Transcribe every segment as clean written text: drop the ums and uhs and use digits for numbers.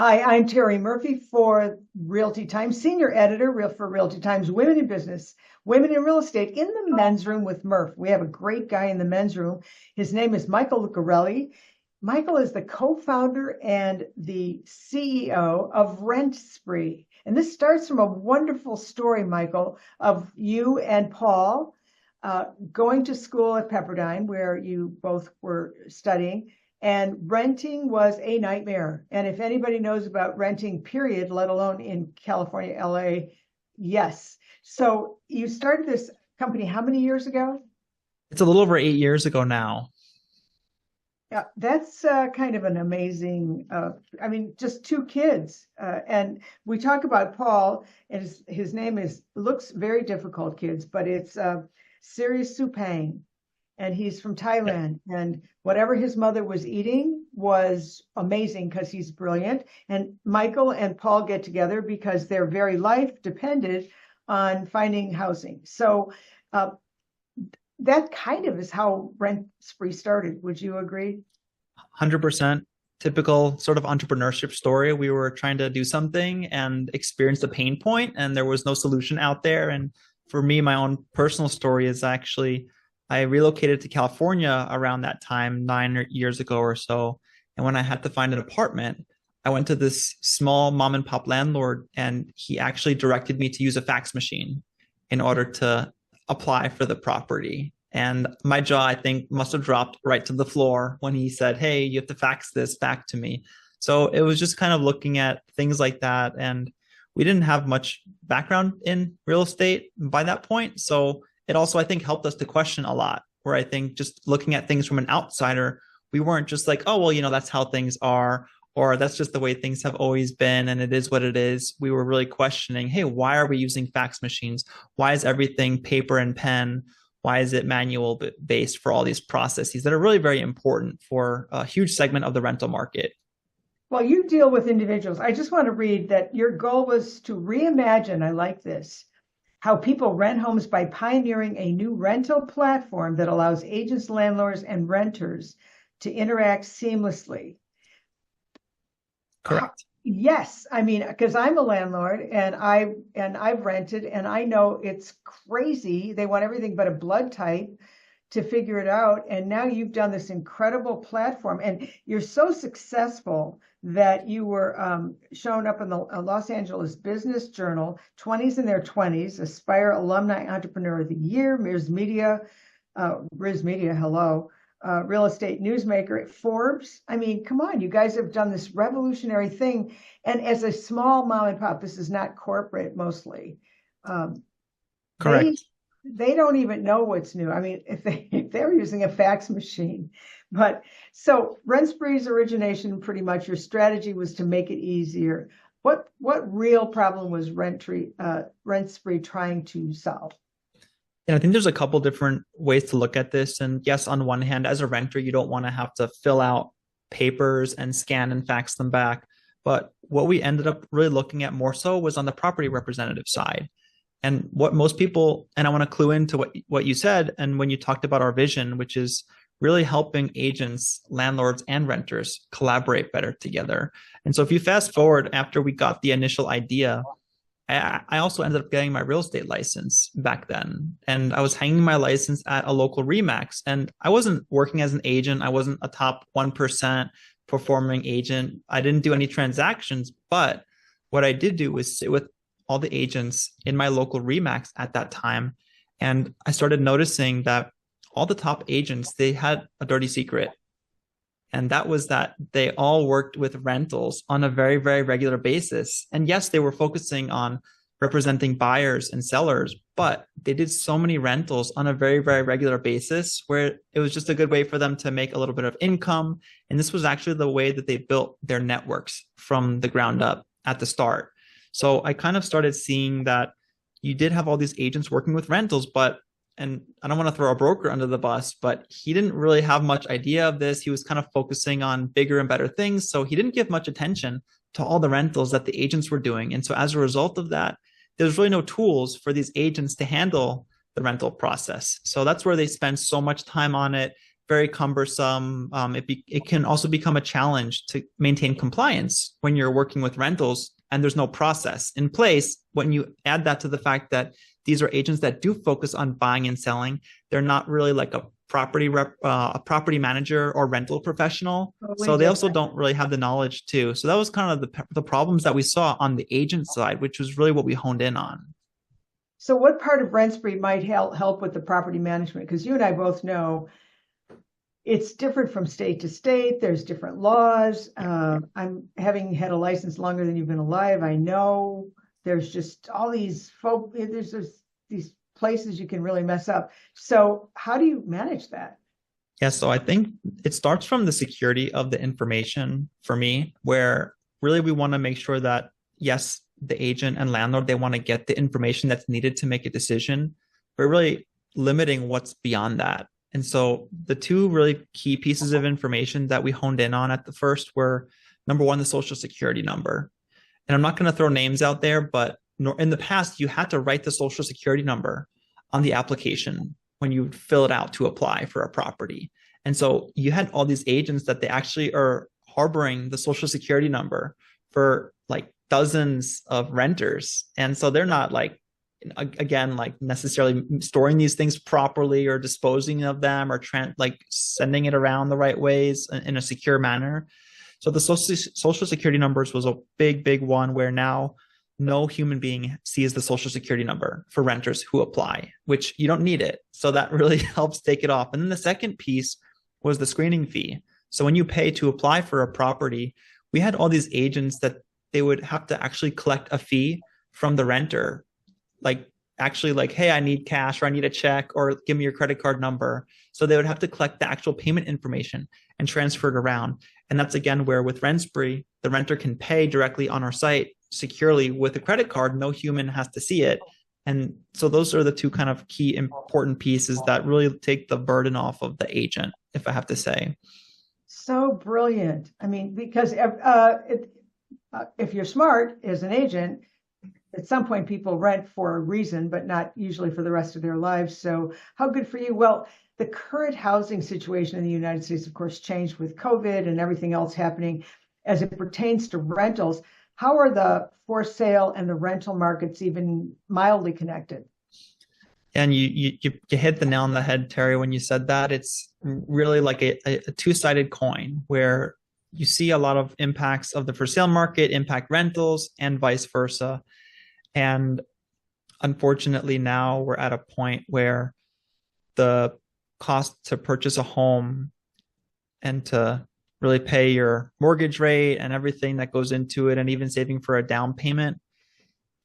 Hi, I'm Terri Murphy for Realty Times, senior editor for Realty Times Women in Business, Women in Real Estate, in the men's room with Murph. We have a great guy in the men's room. His name is Michael Lucarelli. Michael is the co-founder and the CEO of RentSpree. And this starts from a wonderful story, Michael, of you and Paul going to school at Pepperdine, where you both were studying, and renting was a nightmare. And if anybody knows about renting, period, let alone in California, LA, yes. So you started this company how many years ago? It's a little over 8 years ago now. Yeah, that's kind of an amazing, just two kids. And we talk about Paul, and his name looks very difficult, kids, but it's Sirius Supang. And he's from Yep. Thailand. And whatever his mother was eating was amazing because he's brilliant. And Michael and Paul get together because their very life depended on finding housing. So uh, that kind of is how Rent Spree started. Would you agree? 100% typical sort of entrepreneurship story. We were trying to do something and experienced a pain point, and there was no solution out there. And for me, my own personal story is actually I relocated to California around that time, 9 years ago or so. And when I had to find an apartment, I went to this small mom and pop landlord, and he actually directed me to use a fax machine in order to apply for the property. And my jaw, I think, must have dropped right to the floor when he said, "Hey, you have to fax this back to me." So it was just kind of looking at things like that. And we didn't have much background in real estate by that point. So it also, I think, helped us to question a lot, where I think just looking at things from an outsider, we weren't just like, oh, well, that's how things are, or that's just the way things have always been, and it is what it is. We were really questioning, hey, why are we using fax machines? Why is everything paper and pen? Why is it manual based for all these processes that are really very important for a huge segment of the rental market? Well, you deal with individuals. I just want to read that your goal was to reimagine, I like this, how people rent homes by pioneering a new rental platform that allows agents, landlords, and renters to interact seamlessly. Correct. Yes, I mean, because I'm a landlord and I've rented and I know it's crazy. They want everything but a blood type to figure it out. And now you've done this incredible platform, and you're so successful that you were shown up in the Los Angeles Business Journal, 20s in their 20s, Aspire Alumni Entrepreneur of the Year, Riz Media, hello, real estate newsmaker at Forbes. I mean, come on, you guys have done this revolutionary thing. And as a small mom and pop, this is not corporate mostly. Um, they Correct. they don't even know what's new. I mean, if they're using a fax machine, but so RentSpree's origination, pretty much your strategy was to make it easier. What real problem was RentSpree trying to solve? And I think there's a couple different ways to look at this. And yes, on one hand, as a renter, you don't want to have to fill out papers and scan and fax them back. But what we ended up really looking at more so was on the property representative side. And what most people, and I want to clue into what you said, and when you talked about our vision, which is really helping agents, landlords, and renters collaborate better together. And so if you fast forward after we got the initial idea, I also ended up getting my real estate license back then. And I was hanging my license at a local Remax. And I wasn't working as an agent. I wasn't a top 1% performing agent. I didn't do any transactions. But what I did do was sit with all the agents in my local Remax at that time. And I started noticing that all the top agents, they had a dirty secret. And that was that they all worked with rentals on a very, very regular basis. And yes, they were focusing on representing buyers and sellers, but they did so many rentals on a very, very regular basis where it was just a good way for them to make a little bit of income. And this was actually the way that they built their networks from the ground up at the start. So I kind of started seeing that you did have all these agents working with rentals, but and I don't want to throw a broker under the bus, but he didn't really have much idea of this. He was kind of focusing on bigger and better things. So he didn't give much attention to all the rentals that the agents were doing. And so as a result of that, there's really no tools for these agents to handle the rental process. So that's where they spend so much time on it. very cumbersome. It can also become a challenge to maintain compliance when you're working with rentals and there's no process in place. When you add that to the fact that these are agents that do focus on buying and selling, they're not really like a property manager or rental professional. Totally So they also different. don't really have the knowledge too. So that was kind of the problems that we saw on the agent side, which was really what we honed in on. So what part of RentSpree might help with the property management? Because you and I both know it's different from state to state. There's different laws. I'm having had a license longer than you've been alive. I know there's just all these there's these places you can really mess up. So how do you manage that? Yeah, so I think it starts from the security of the information for me, where really we want to make sure that, yes, the agent and landlord, they want to get the information that's needed to make a decision, but really limiting what's beyond that. And so the two really key pieces of information that we honed in on at the first were number one, the social security number. And I'm not going to throw names out there, but in the past, you had to write the social security number on the application when you fill it out to apply for a property. And so you had all these agents that they actually are harboring the social security number for like dozens of renters. And so they're not like, again, like necessarily storing these things properly or disposing of them or like sending it around the right ways in a secure manner. So the social security numbers was a big one where now no human being sees the social security number for renters who apply, which you don't need it. So that really helps take it off. And then the second piece was the screening fee. So when you pay to apply for a property, we had all these agents that they would have to actually collect a fee from the renter, like actually like, hey, I need cash or I need a check or give me your credit card number. So they would have to collect the actual payment information and transfer it around. And that's again where with RentSpree, the renter can pay directly on our site securely with a credit card. No human has to see it. And so those are the two kind of key important pieces that really take the burden off of the agent, if I have to say. So brilliant. I mean, because if you're smart as an agent, at some point people rent for a reason, but not usually for the rest of their lives. So how good for you? Well, the current housing situation in the United States, of course, changed with COVID and everything else happening as it pertains to rentals. How are the for sale and the rental markets even mildly connected? And you hit the nail on the head, Terri, when you said that. It's really like a two-sided coin where you see a lot of impacts of the for sale market impact rentals and vice versa. And unfortunately, now we're at a point where the cost to purchase a home and to really pay your mortgage rate and everything that goes into it, and even saving for a down payment,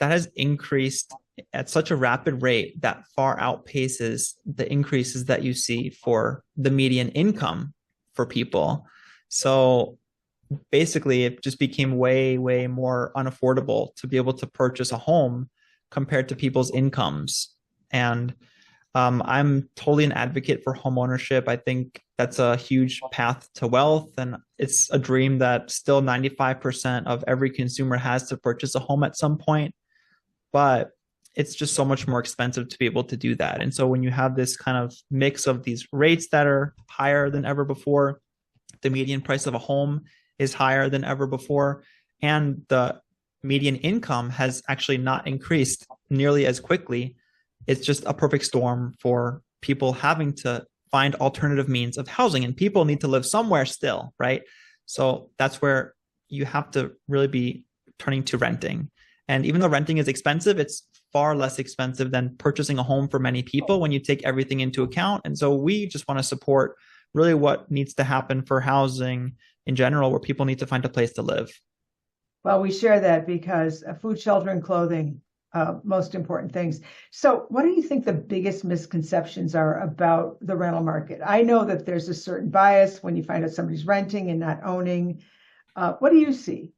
that has increased at such a rapid rate that far outpaces the increases that you see for the median income for people. So basically, it just became way more unaffordable to be able to purchase a home compared to people's incomes. And I'm totally an advocate for home ownership. I think that's a huge path to wealth. And it's a dream that still 95% of every consumer has to purchase a home at some point. But it's just so much more expensive to be able to do that. And so when you have this kind of mix of these rates that are higher than ever before, the median price of a home is higher than ever before, and the median income has actually not increased nearly as quickly, it's just a perfect storm for people having to find alternative means of housing. And people need to live somewhere still, right? So that's where you have to really be turning to renting. And even though renting is expensive, it's far less expensive than purchasing a home for many people when you take everything into account. And so we just want to support really what needs to happen for housing in general, where people need to find a place to live. Well, we share that because food, shelter, and clothing, most important things. So what do you think the biggest misconceptions are about the rental market? I know that there's a certain bias when you find out somebody's renting and not owning. What do you see?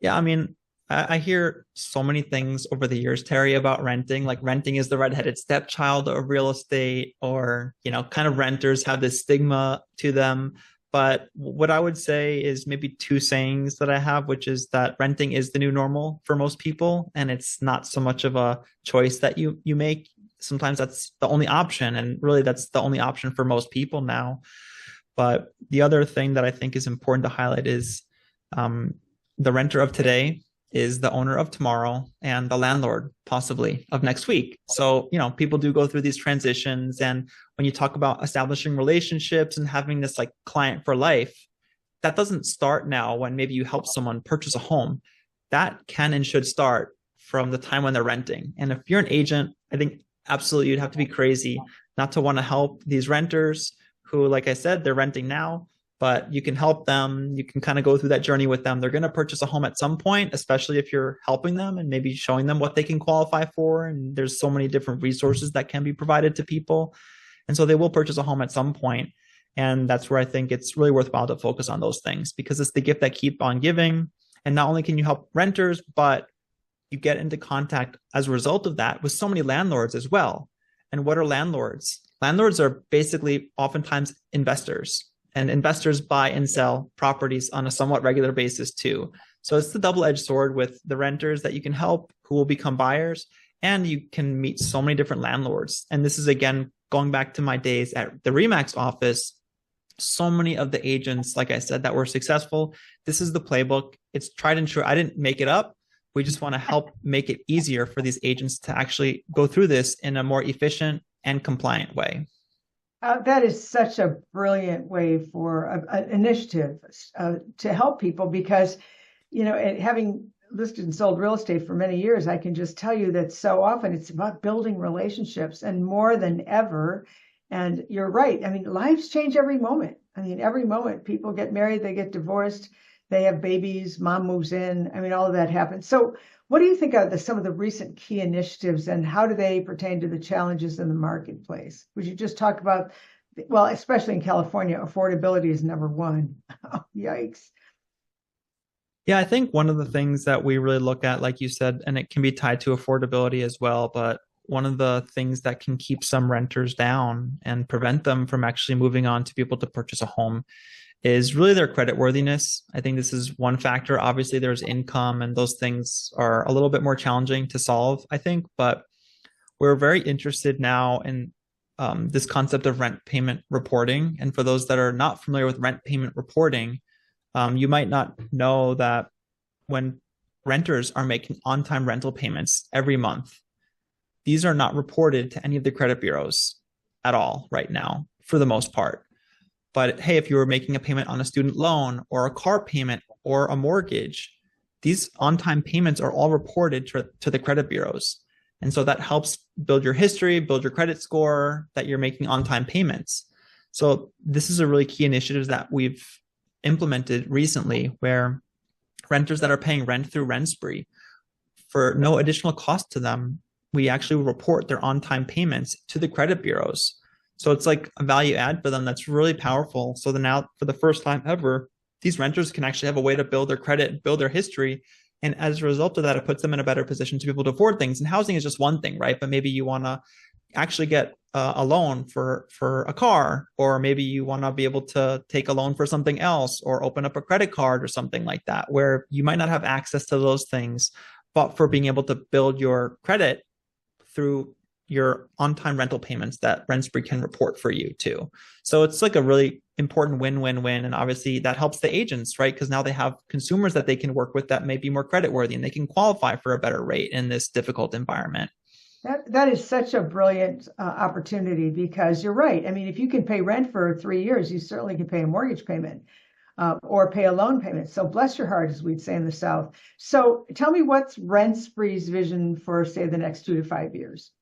Yeah, I mean, I hear so many things over the years, Terri, about renting. Like renting is the redheaded stepchild of real estate, or, kind of renters have this stigma to them. But what I would say is maybe two sayings that I have, which is that renting is the new normal for most people. And it's not so much of a choice that you make. sometimes that's the only option. And really, that's the only option for most people now. But the other thing that I think is important to highlight is um, the renter of today is the owner of tomorrow and the landlord possibly of next week. So, people do go through these transitions. And when you talk about establishing relationships and having this like client for life, that doesn't start now when maybe you help someone purchase a home. That can and should start from the time when they're renting. And if you're an agent, I think absolutely you'd have to be crazy not to want to help these renters who, like I said, they're renting now, but you can help them. You can kind of go through that journey with them. They're going to purchase a home at some point, especially if you're helping them and maybe showing them what they can qualify for. And there's so many different resources that can be provided to people. And so they will purchase a home at some point. And that's where I think it's really worthwhile to focus on those things, because it's the gift that keep on giving. And not only can you help renters, but you get into contact as a result of that with so many landlords as well. And what are landlords? Landlords are basically oftentimes investors, and investors buy and sell properties on a somewhat regular basis too. So it's the double-edged sword with the renters that you can help who will become buyers, and you can meet so many different landlords. And this is, again, going back to my days at the RE/MAX office. So many of the agents, like I said, that were successful, this is the playbook. It's tried and true. I didn't make it up. We just want to help make it easier for these agents to actually go through this in a more efficient and compliant way. That is such a brilliant way for an initiative to help people, because, having listed and sold real estate for many years, I can just tell you that so often it's about building relationships, and more than ever. And you're right. I mean, lives change every moment. I mean, every moment people get married, they get divorced, they have babies, mom moves in. I mean, all of that happens. So what do you think of some of the recent key initiatives, and how do they pertain to the challenges in the marketplace? Would you just talk about, well, especially in California, affordability is number one. Oh, yikes. Yeah, I think one of the things that we really look at, like you said, and it can be tied to affordability as well, but one of the things that can keep some renters down and prevent them from actually moving on to be able to purchase a home is really their credit worthiness. I think this is one factor. Obviously, there's income, and those things are a little bit more challenging to solve, I think. But we're very interested now in this concept of rent payment reporting. And for those that are not familiar with rent payment reporting, you might not know that when renters are making on-time rental payments every month, these are not reported to any of the credit bureaus at all right now, for the most part. But hey, if you were making a payment on a student loan or a car payment or a mortgage, these on-time payments are all reported to the credit bureaus. And so that helps build your history, build your credit score, that you're making on-time payments. So this is a really key initiative that we've implemented recently, where renters that are paying rent through RentSpree, for no additional cost to them, we actually report their on-time payments to the credit bureaus. So it's like a value add for them that's really powerful. So then now, for the first time ever, these renters can actually have a way to build their credit, build their history. And as a result of that, it puts them in a better position to be able to afford things. And housing is just one thing, right? But maybe you want to actually get a loan for a car, or maybe you want to be able to take a loan for something else, or open up a credit card or something like that, where you might not have access to those things, but for being able to build your credit through your on-time rental payments that RentSpree can report for you too. So it's like a really important win-win-win. And obviously that helps the agents, right? Because now they have consumers that they can work with that may be more creditworthy, and they can qualify for a better rate in this difficult environment. That is such a brilliant opportunity, because you're right. I mean, if you can pay rent for 3 years, you certainly can pay a mortgage payment or pay a loan payment. So bless your heart, as we'd say in the South. So tell me, what's RentSpree's vision for, say, the next 2 to 5 years?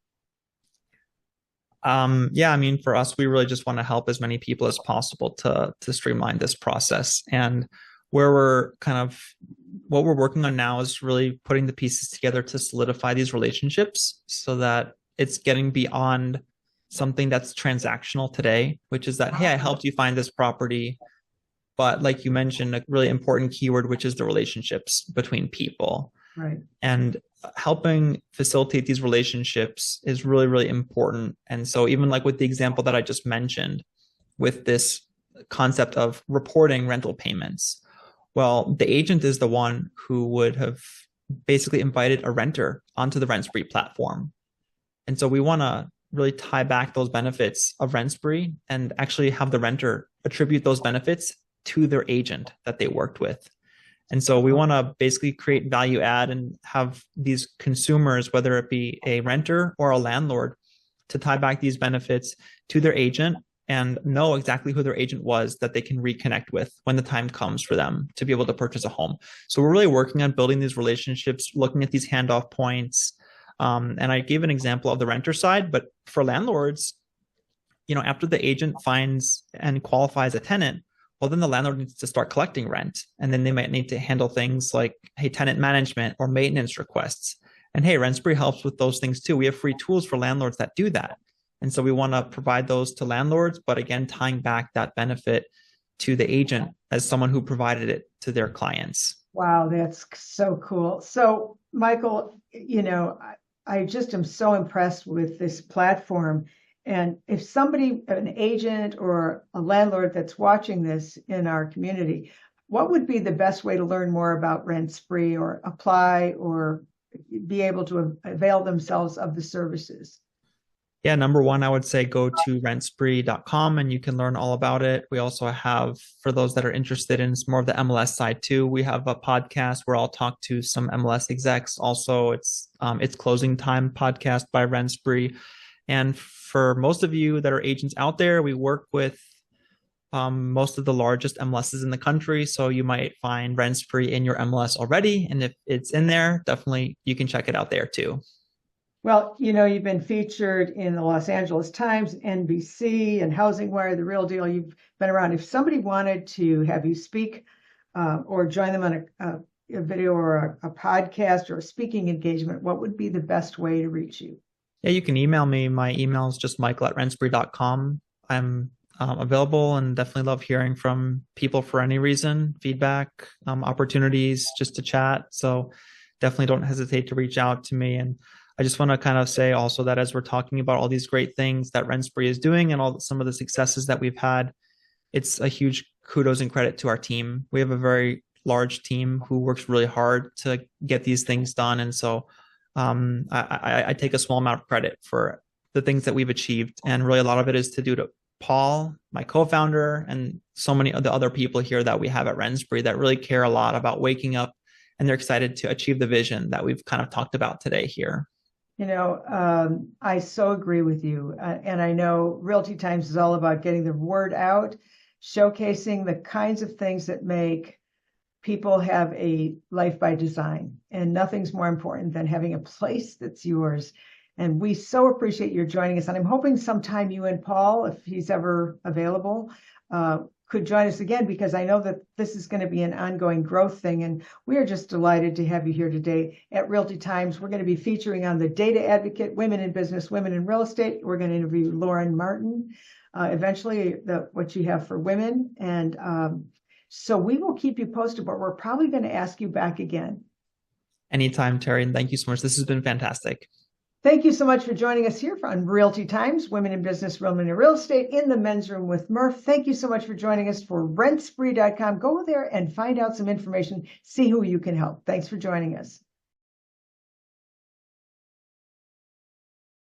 Yeah, I mean, for us, we really just want to help as many people as possible to streamline this process. And where we're kind of what we're working on now is really putting the pieces together to solidify these relationships, so that it's getting beyond something that's transactional today, which is that, hey, I helped you find this property. But like you mentioned, a really important keyword, which is the relationships between people. Right. And helping facilitate these relationships is really, really important. And so even like with the example that I just mentioned, with this concept of reporting rental payments, well, the agent is the one who would have basically invited a renter onto the RentSpree platform. And so we want to really tie back those benefits of RentSpree and actually have the renter attribute those benefits to their agent that they worked with. And so we want to basically create value add and have these consumers, whether it be a renter or a landlord, to tie back these benefits to their agent and know exactly who their agent was that they can reconnect with when the time comes for them to be able to purchase a home. So we're really working on building these relationships, looking at these handoff points. And I gave an example of the renter side, but for landlords, after the agent finds and qualifies a tenant, well, then the landlord needs to start collecting rent. And then they might need to handle things like, hey, tenant management or maintenance requests. And hey, RentSpree helps with those things too. We have free tools for landlords that do that. And so we want to provide those to landlords, but again, tying back that benefit to the agent as someone who provided it to their clients. Wow, that's so cool. So, Michael, I just am so impressed with this platform. And if somebody, an agent or a landlord that's watching this in our community, what would be the best way to learn more about RentSpree or apply or be able to avail themselves of the services? Yeah, number one, I would say go to rentspree.com and you can learn all about it. We also have, for those that are interested in more of the MLS side too, we have a podcast where I'll talk to some MLS execs. Also, it's Closing Time podcast by RentSpree. And for most of you that are agents out there, we work with most of the largest MLSs in the country. So you might find RentSpree in your MLS already. And if it's in there, definitely you can check it out there too. Well, you've been featured in the Los Angeles Times, NBC, and Housing Wire, The Real Deal. You've been around. If somebody wanted to have you speak or join them on a video or a podcast or a speaking engagement, what would be the best way to reach you? Yeah, you can email me. My email is just michael@rentspree.com. I'm available and definitely love hearing from people for any reason, feedback, opportunities just to chat. So definitely don't hesitate to reach out to me. And I just want to kind of say also that as we're talking about all these great things that RentSpree is doing and some of the successes that we've had, it's a huge kudos and credit to our team. We have a very large team who works really hard to get these things done. And so I take a small amount of credit for the things that we've achieved. And really a lot of it is to do to Paul, my co-founder, and so many of the other people here that we have at RentSpree that really care a lot about waking up and they're excited to achieve the vision that we've kind of talked about today here. I so agree with you. And I know Realty Times is all about getting the word out, showcasing the kinds of things that make people have a life by design. And nothing's more important than having a place that's yours. And we so appreciate your joining us. And I'm hoping sometime you and Paul, if he's ever available, could join us again, because I know that this is going to be an ongoing growth thing. And we are just delighted to have you here today at Realty Times. We're going to be featuring on the Data Advocate, Women in Business, Women in Real Estate. We're going to interview Lauren Martin, eventually what you have for women. And so we will keep you posted, but we're probably going to ask you back again. Anytime, Terri. And thank you so much. This has been fantastic. Thank you so much for joining us here on Realty Times, Women in Business, Women in Real Estate, in the men's room with Murph. Thank you so much for joining us for rentspree.com. Go there and find out some information, see who you can help. Thanks for joining us.